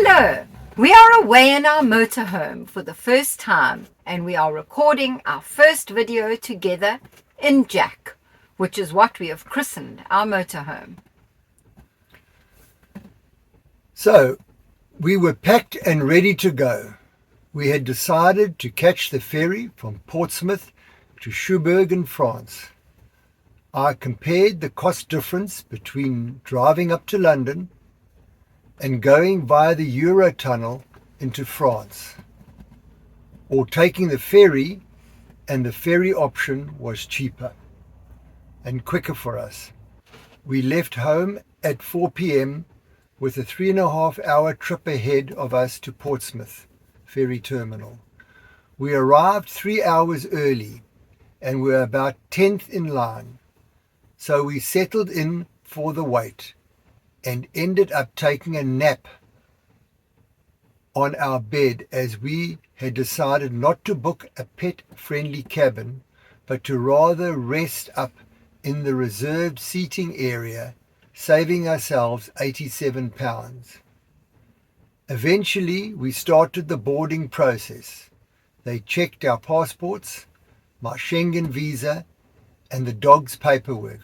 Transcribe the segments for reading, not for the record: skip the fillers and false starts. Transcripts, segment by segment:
Hello! We are away in our motorhome for the first time and we are recording our first video together in Jack, which is what we have christened our motorhome. So, we were packed and ready to go. We had decided to catch the ferry from Portsmouth to Cherbourg in France. I compared the cost difference between driving up to London and going via the Eurotunnel into France, or taking the ferry, and the ferry option was cheaper and quicker for us. We left home at 4 p.m. with a 3.5-hour trip ahead of us to Portsmouth ferry terminal. We arrived 3 hours early and were about 10th in line, so we settled in for the wait and ended up taking a nap on our bed, as we had decided not to book a pet-friendly cabin, but to rather rest up in the reserved seating area, saving ourselves £87. Eventually, we started the boarding process. They checked our passports, my Schengen visa, and the dog's paperwork.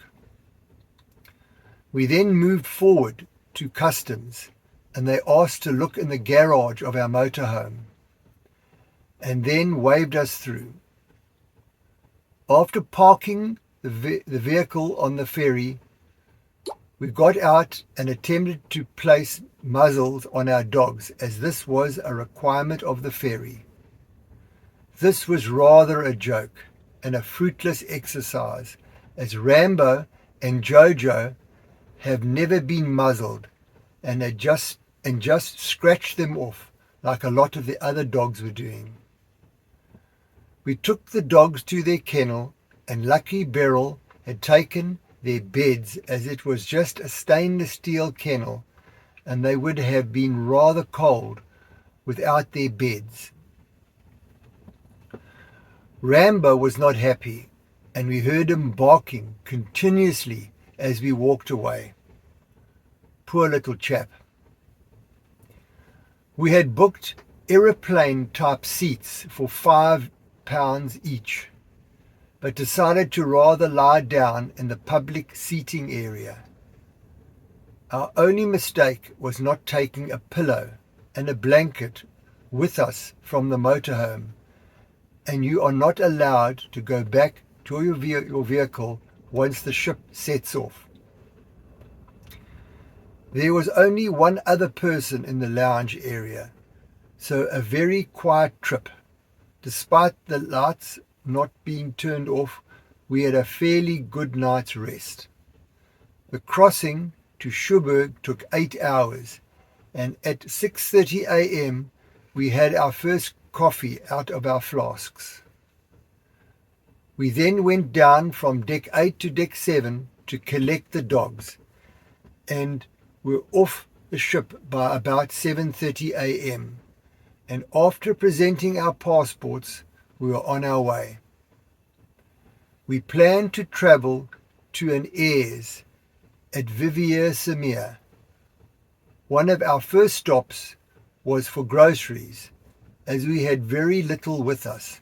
We then moved forward to customs, and they asked to look in the garage of our motorhome, and then waved us through. After parking the vehicle on the ferry, we got out and attempted to place muzzles on our dogs, as this was a requirement of the ferry. This was rather a joke and a fruitless exercise, as Rambo and Jojo have never been muzzled and just scratched them off like a lot of the other dogs were doing. We took the dogs to their kennel, and lucky Beryl had taken their beds, as it was just a stainless steel kennel and they would have been rather cold without their beds. Rambo was not happy, and we heard him barking continuously as we walked away. Poor little chap. We had booked aeroplane type seats for £5 each, but decided to rather lie down in the public seating area. Our only mistake was not taking a pillow and a blanket with us from the motorhome, and you are not allowed to go back to your vehicle once the ship sets off. There was only one other person in the lounge area, so a very quiet trip. Despite the lights not being turned off, we had a fairly good night's rest. The crossing to Cherbourg took 8 hours, and at 6:30 a.m. we had our first coffee out of our flasks. We then went down from deck 8 to deck 7 to collect the dogs, and were off the ship by about 7:30 a.m. and after presenting our passports, we were on our way. We planned to travel to an heirs at Viviers-sur-Mer. One of our first stops was for groceries, as we had very little with us.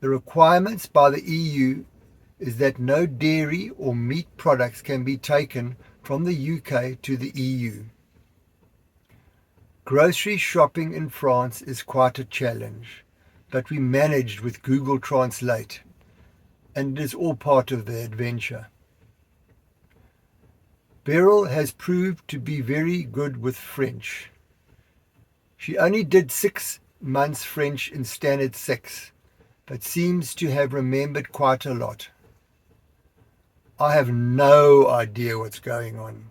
The requirements by the EU is that no dairy or meat products can be taken from the UK to the EU. Grocery shopping in France is quite a challenge, but we managed with Google Translate, and it is all part of the adventure. Beryl has proved to be very good with French. She only did 6 months French in Standard 6, but seems to have remembered quite a lot. I have no idea what's going on.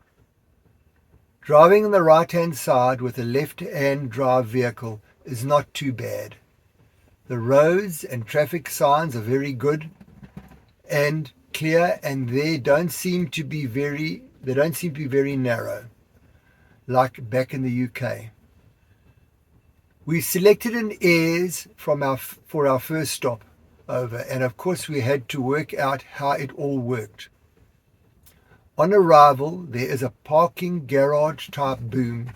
Driving on the right-hand side with a left-hand drive vehicle is not too bad. The roads and traffic signs are very good and clear, and they don't seem to be very narrow, like back in the UK. We selected an heirs for our first stop over, and of course we had to work out how it all worked. On arrival, there is a parking garage type boom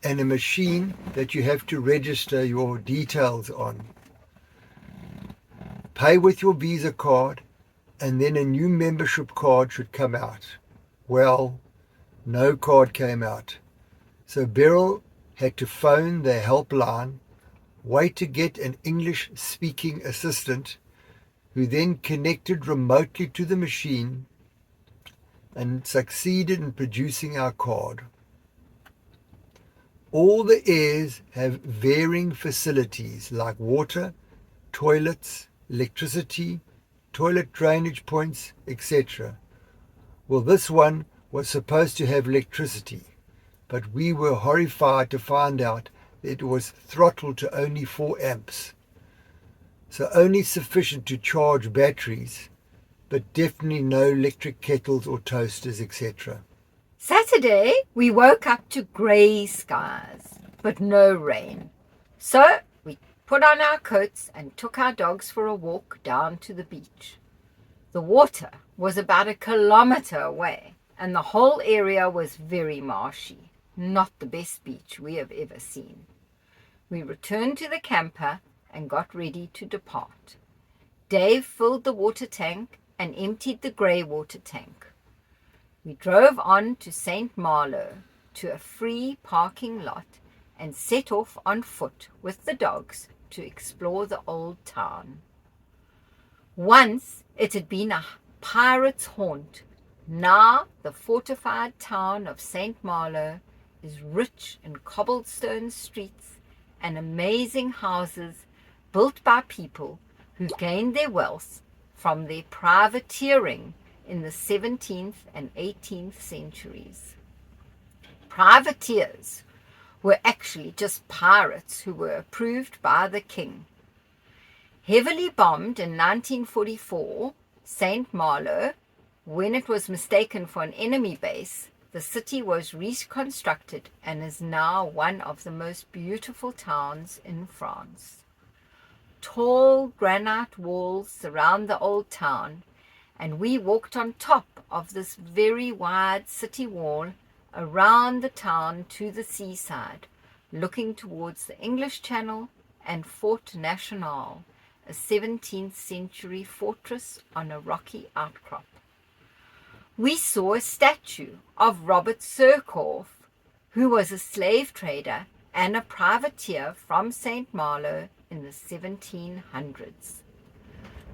and a machine that you have to register your details on. Pay with your Visa card, and then a new membership card should come out. Well, no card came out. So Beryl had to phone their helpline, wait to get an English-speaking assistant, who then connected remotely to the machine and succeeded in producing our card. All the heirs have varying facilities like water, toilets, electricity, toilet drainage points, etc. Well, this one was supposed to have electricity, but we were horrified to find out that it was throttled to only 4 amps. So only sufficient to charge batteries, but definitely no electric kettles or toasters, etc. Saturday, we woke up to grey skies, but no rain. So we put on our coats and took our dogs for a walk down to the beach. The water was about 1 kilometre away, and the whole area was very marshy. Not the best beach we have ever seen. We returned to the camper and got ready to depart. Dave filled the water tank and emptied the grey water tank. We drove on to St. Malo, to a free parking lot, and set off on foot with the dogs to explore the old town. Once it had been a pirate's haunt. Now the fortified town of St. Malo is rich in cobblestone streets and amazing houses built by people who gained their wealth from their privateering in the 17th and 18th centuries. Privateers were actually just pirates who were approved by the king. Heavily bombed in 1944, St. Malo, when it was mistaken for an enemy base, the city was reconstructed and is now one of the most beautiful towns in France. Tall granite walls surround the old town, and we walked on top of this very wide city wall around the town to the seaside, looking towards the English Channel and Fort National, a 17th century fortress on a rocky outcrop. We saw a statue of Robert Surcouf, who was a slave trader and a privateer from St. Malo in the 1700s.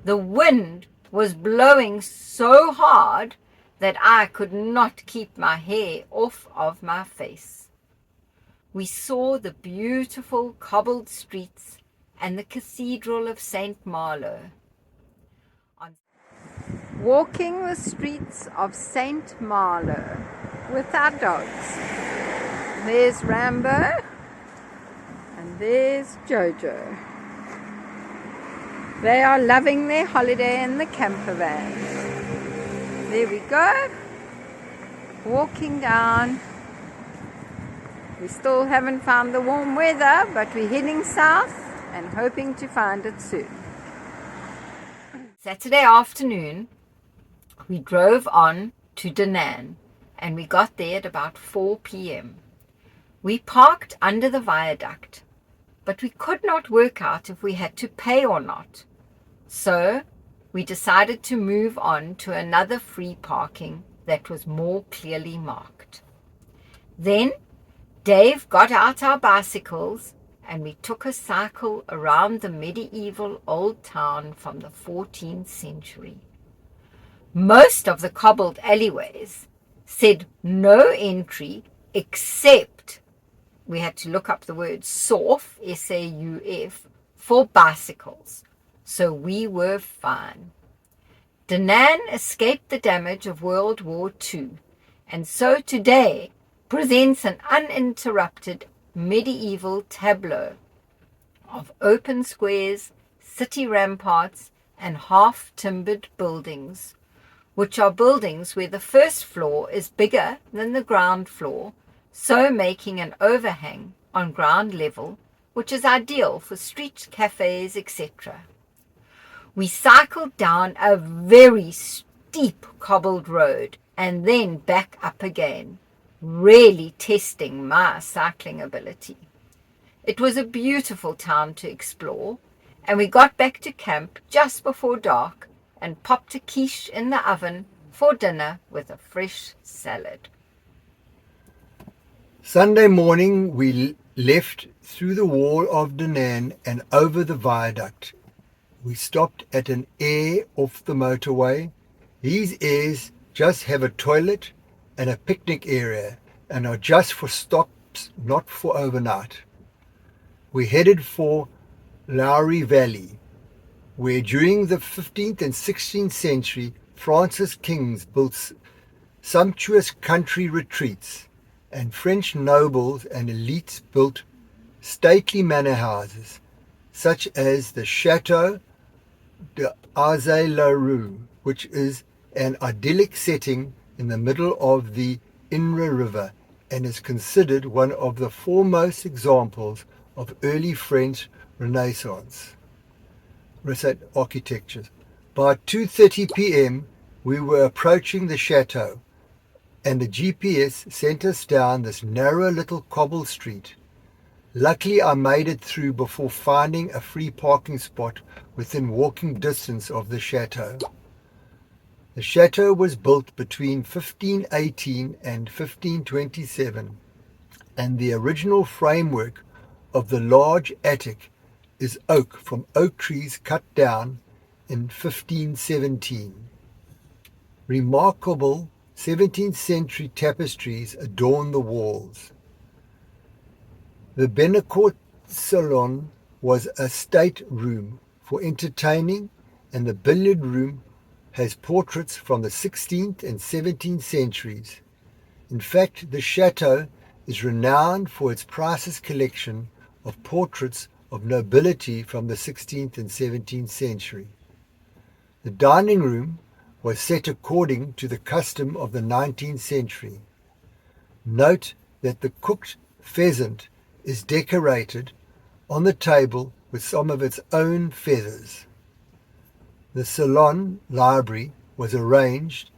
The wind was blowing so hard that I could not keep my hair off of my face. We saw the beautiful cobbled streets and the Cathedral of St. Malo. Walking the streets of St. Malo with our dogs. There's Rambo and there's Jojo. They are loving their holiday in the camper van. There we go. Walking down. We still haven't found the warm weather, but we're heading south and hoping to find it soon. Saturday afternoon, we drove on to Da Nang and we got there at about 4 p.m. We parked under the viaduct, but we could not work out if we had to pay or not. So we decided to move on to another free parking that was more clearly marked. Then Dave got out our bicycles and we took a cycle around the medieval old town from the 14th century. Most of the cobbled alleyways said no entry except, we had to look up the word SAUF, S-A-U-F, for bicycles. So we were fine. Da Nang escaped the damage of World War II, and so today presents an uninterrupted medieval tableau of open squares, city ramparts, and half-timbered buildings, which are buildings where the first floor is bigger than the ground floor, so making an overhang on ground level, which is ideal for street cafes, etc. We cycled down a very steep cobbled road and then back up again. really testing my cycling ability. It was a beautiful town to explore, and we got back to camp just before dark and popped a quiche in the oven for dinner with a fresh salad. Sunday morning we left through the wall of Danann and over the viaduct. We stopped at an air off the motorway. These airs just have a toilet and a picnic area and are just for stops, not for overnight. We headed for Lowry Valley, where during the 15th and 16th century France's kings built sumptuous country retreats, and French nobles and elites built stately manor houses, such as the Chateau d'Azay-le-Roux, which is an idyllic setting in the middle of the Indre River and is considered one of the foremost examples of early French Renaissance architecture. By 2:30 p.m. we were approaching the chateau, and the GPS sent us down this narrow little cobble street. Luckily I made it through before finding a free parking spot within walking distance of the chateau. The chateau was built between 1518 and 1527, and the original framework of the large attic is oak from oak trees cut down in 1517. Remarkable 17th century tapestries adorn the walls. The Benecourt Salon was a state room for entertaining, and the billiard room has portraits from the 16th and 17th centuries. In fact, the chateau is renowned for its priceless collection of portraits of nobility from the 16th and 17th century. The dining room was set according to the custom of the 19th century. Note that the cooked pheasant is decorated on the table with some of its own feathers. The salon library was arranged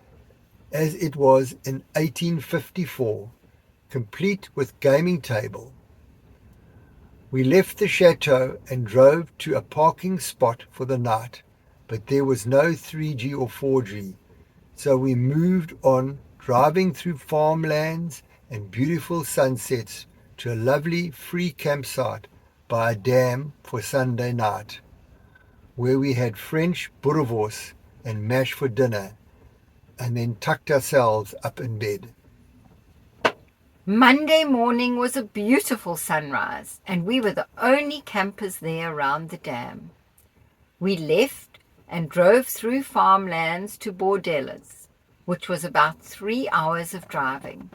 as it was in 1854, complete with gaming table. We left the chateau and drove to a parking spot for the night, but there was no 3G or 4G, so we moved on, driving through farmlands and beautiful sunsets to a lovely free campsite by a dam for Sunday night, where we had French boerewors and mash for dinner, and then tucked ourselves up in bed. Monday morning was a beautiful sunrise, and we were the only campers there around the dam. We left and drove through farmlands to Bordellas, which was about 3 hours of driving,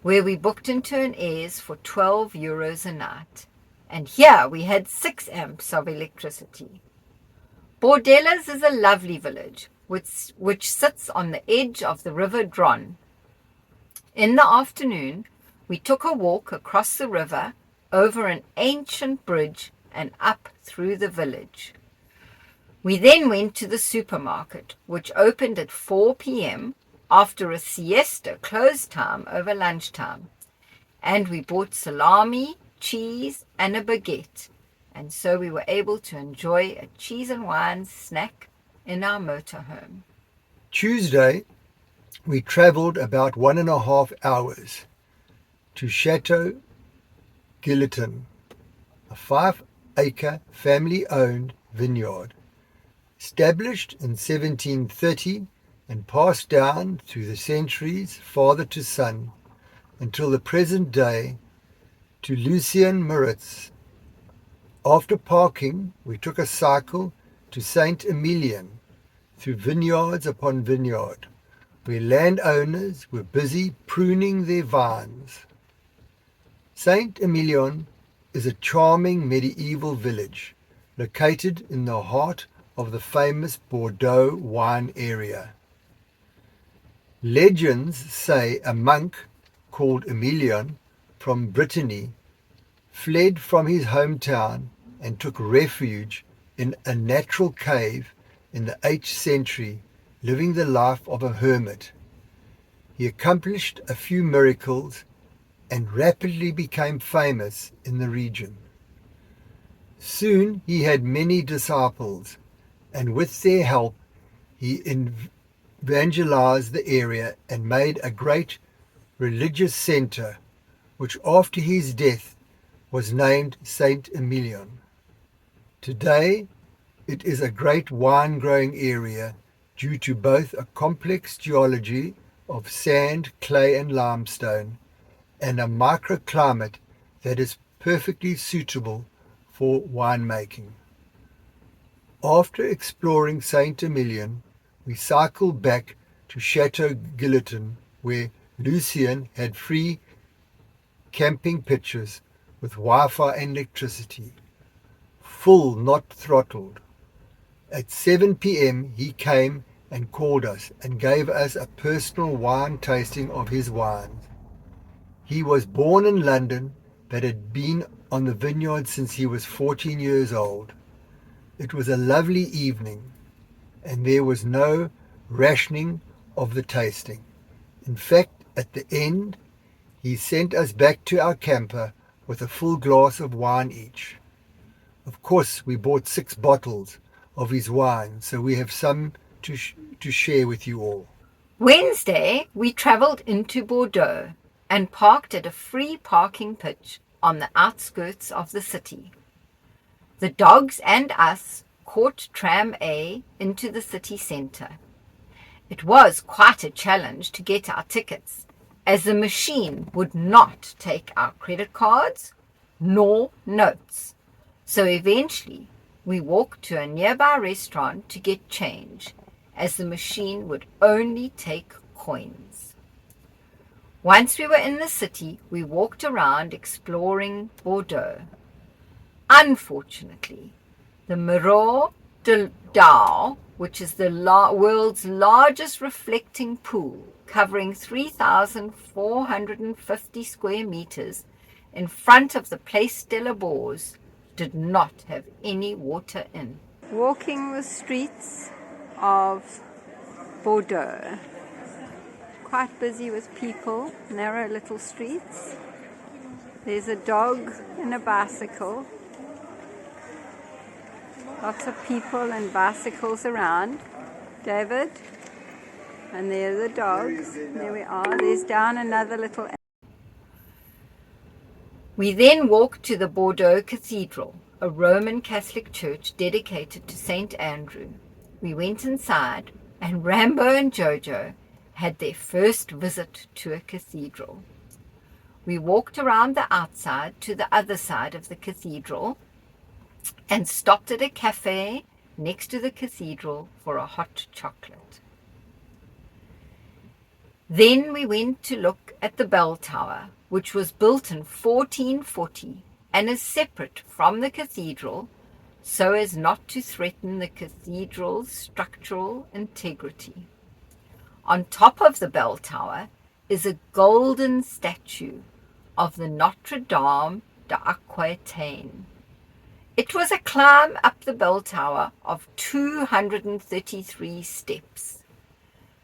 where we booked into an Airs for €12 a night. And here we had 6 amps of electricity. Bordellas is a lovely village, which sits on the edge of the River Dron. In the afternoon, we took a walk across the river, over an ancient bridge, and up through the village. We then went to the supermarket, which opened at 4 p.m. after a siesta close time over lunchtime, and we bought salami, cheese, and a baguette, and so we were able to enjoy a cheese and wine snack in our motorhome. Tuesday, we travelled about 1.5 hours to Chateau Guillotin, a 5-acre family-owned vineyard, established in 1730 and passed down through the centuries, father to son, until the present day to Lucien Moritz. After parking, we took a cycle to Saint-Emilion, through vineyards upon vineyard, where landowners were busy pruning their vines. Saint-Emilion is a charming medieval village located in the heart of the famous Bordeaux wine area. Legends say a monk called Emilion from Brittany fled from his hometown and took refuge in a natural cave in the 8th century, living the life of a hermit. He accomplished a few miracles and rapidly became famous in the region. Soon he had many disciples, and with their help he evangelized the area and made a great religious center, which after his death was named Saint Emilion. Today it is a great wine-growing area due to both a complex geology of sand, clay and limestone and a microclimate that is perfectly suitable for winemaking. After exploring Saint Emilion, we cycled back to Chateau Guillotin, where Lucien had free camping pitches with Wi-Fi and electricity. Full, not throttled. At 7 p.m. he came and called us and gave us a personal wine tasting of his wines. He was born in London but had been on the vineyard since he was 14 years old. It was a lovely evening and there was no rationing of the tasting. In fact, at the end, he sent us back to our camper with a full glass of wine each. Of course, we bought 6 bottles of his wine, so we have some to share with you all. Wednesday, we travelled into Bordeaux and parked at a free parking pitch on the outskirts of the city. The dogs and us caught Tram A into the city centre. It was quite a challenge to get our tickets, as the machine would not take our credit cards nor notes. So eventually, we walked to a nearby restaurant to get change, as the machine would only take coins. Once we were in the city, we walked around exploring Bordeaux. Unfortunately, the Miroir de Dau, which is the world's largest reflecting pool, covering 3,450 square meters in front of the Place de la Bourse, did not have any water in. Walking the streets of Bordeaux. Quite busy with people, narrow little streets. There's a dog and a bicycle. Lots of people and bicycles around. David. And there are the dogs. There we are. There's down another little. We then walked to the Bordeaux Cathedral, a Roman Catholic church dedicated to St. Andrew. We went inside, and Rambo and Jojo had their first visit to a cathedral. We walked around the outside to the other side of the cathedral and stopped at a cafe next to the cathedral for a hot chocolate. Then we went to look at the bell tower, which was built in 1440 and is separate from the cathedral so as not to threaten the cathedral's structural integrity. On top of the bell tower is a golden statue of the Notre Dame d'Aquitaine. It was a climb up the bell tower of 233 steps,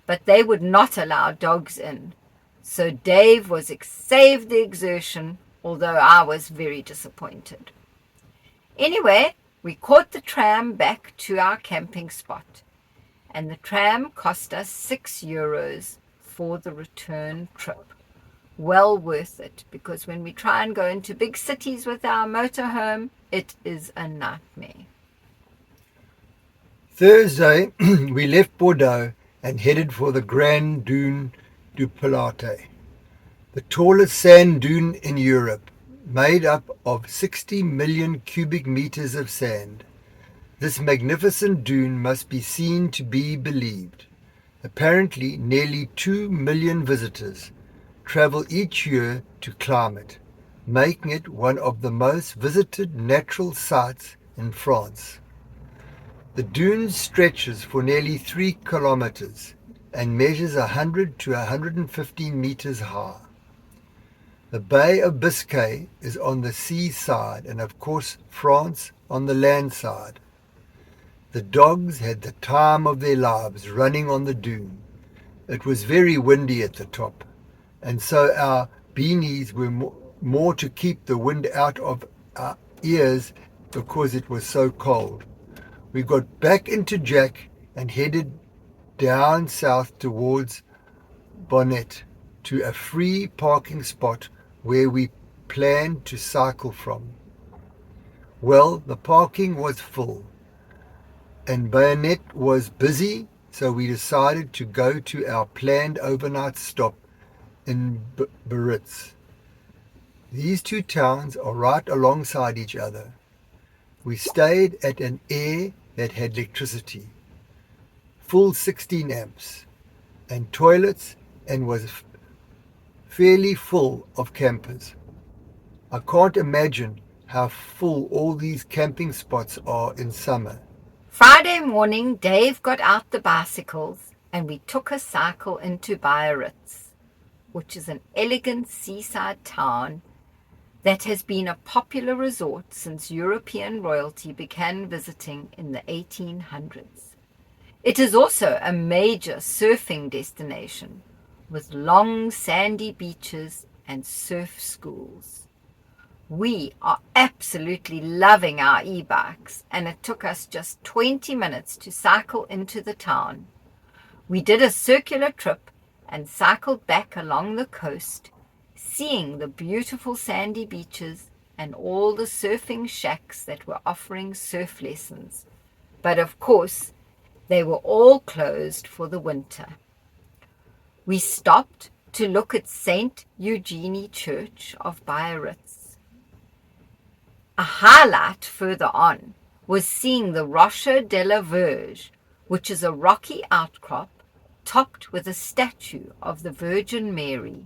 but they would not allow dogs in, so Dave was saved the exertion, although I was very disappointed. Anyway, we caught the tram back to our camping spot, and the tram cost us €6 for the return trip. Well worth it, because when we try and go into big cities with our motorhome, it is a nightmare. Thursday, we left Bordeaux and headed for the Grand Dune du Pilote, the tallest sand dune in Europe, made up of 60 million cubic meters of sand. This magnificent dune must be seen to be believed. Apparently, nearly 2 million visitors travel each year to climb it, making it one of the most visited natural sites in France. The dune stretches for nearly 3 kilometers and measures 100 to 115 meters high. The Bay of Biscay is on the sea side and of course France on the land side. The dogs had the time of their lives running on the dune. It was very windy at the top, and so our beanies were more to keep the wind out of our ears because it was so cold. We got back into Jack and headed down south towards Bonnet to a free parking spot where we planned to cycle from. Well, the parking was full and Bonnet was busy, so we decided to go to our planned overnight stop in Biarritz. These two towns are right alongside each other. We stayed at an inn that had electricity, full 16 amps, and toilets, and was fairly full of campers. I can't imagine how full all these camping spots are in summer. Friday morning, Dave got out the bicycles and we took a cycle into Biarritz, which is an elegant seaside town that has been a popular resort since European royalty began visiting in the 1800s. It is also a major surfing destination with long sandy beaches and surf schools. We are absolutely loving our e-bikes, and it took us just 20 minutes to cycle into the town. We did a circular trip and cycled back along the coast, seeing the beautiful sandy beaches and all the surfing shacks that were offering surf lessons. But of course, they were all closed for the winter. We stopped to look at St. Eugenie Church of Biarritz. A highlight further on was seeing the Rocher de la Verge, which is a rocky outcrop topped with a statue of the Virgin Mary.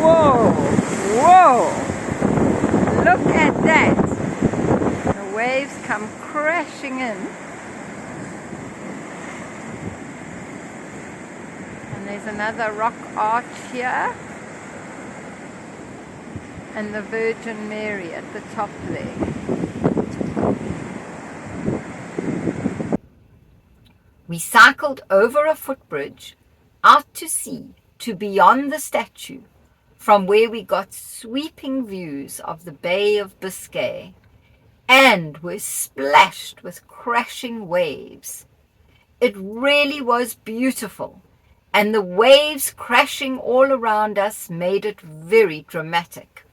Whoa! Whoa! Look at that! The waves come crashing in. And there's another rock arch here. And the Virgin Mary at the top there. We cycled over a footbridge out to sea to beyond the statue, from where we got sweeping views of the Bay of Biscay and were splashed with crashing waves. It really was beautiful, and the waves crashing all around us made it very dramatic.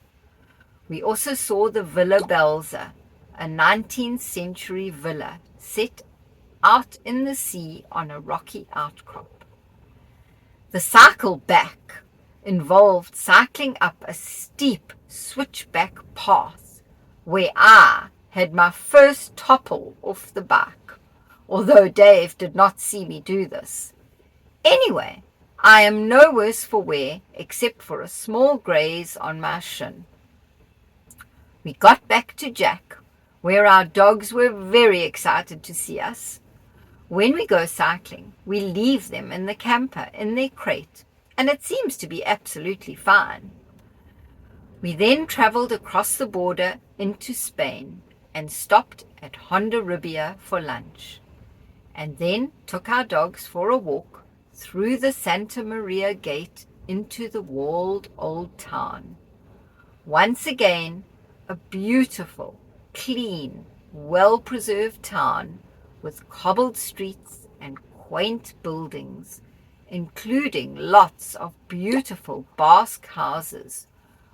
We also saw the Villa Belza, a 19th century villa set out in the sea on a rocky outcrop. The cycle back involved cycling up a steep switchback path where I had my first topple off the bike, although Dave did not see me do this. Anyway, I am no worse for wear except for a small graze on my shin. We got back to Jack, where our dogs were very excited to see us. When we go cycling, we leave them in the camper in their crate, and it seems to be absolutely fine. We then travelled across the border into Spain and stopped at Hondarribia for lunch, and then took our dogs for a walk through the Santa Maria gate into the walled old town. Once again, a beautiful, clean, well-preserved town with cobbled streets and quaint buildings, including lots of beautiful Basque houses,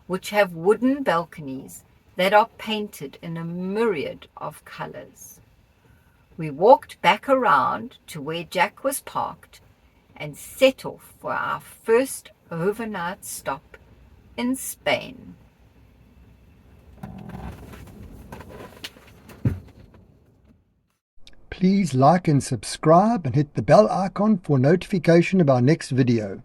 which have wooden balconies that are painted in a myriad of colors. We walked back around to where Jack was parked and set off for our first overnight stop in Spain. Please like and subscribe and hit the bell icon for notification of our next video.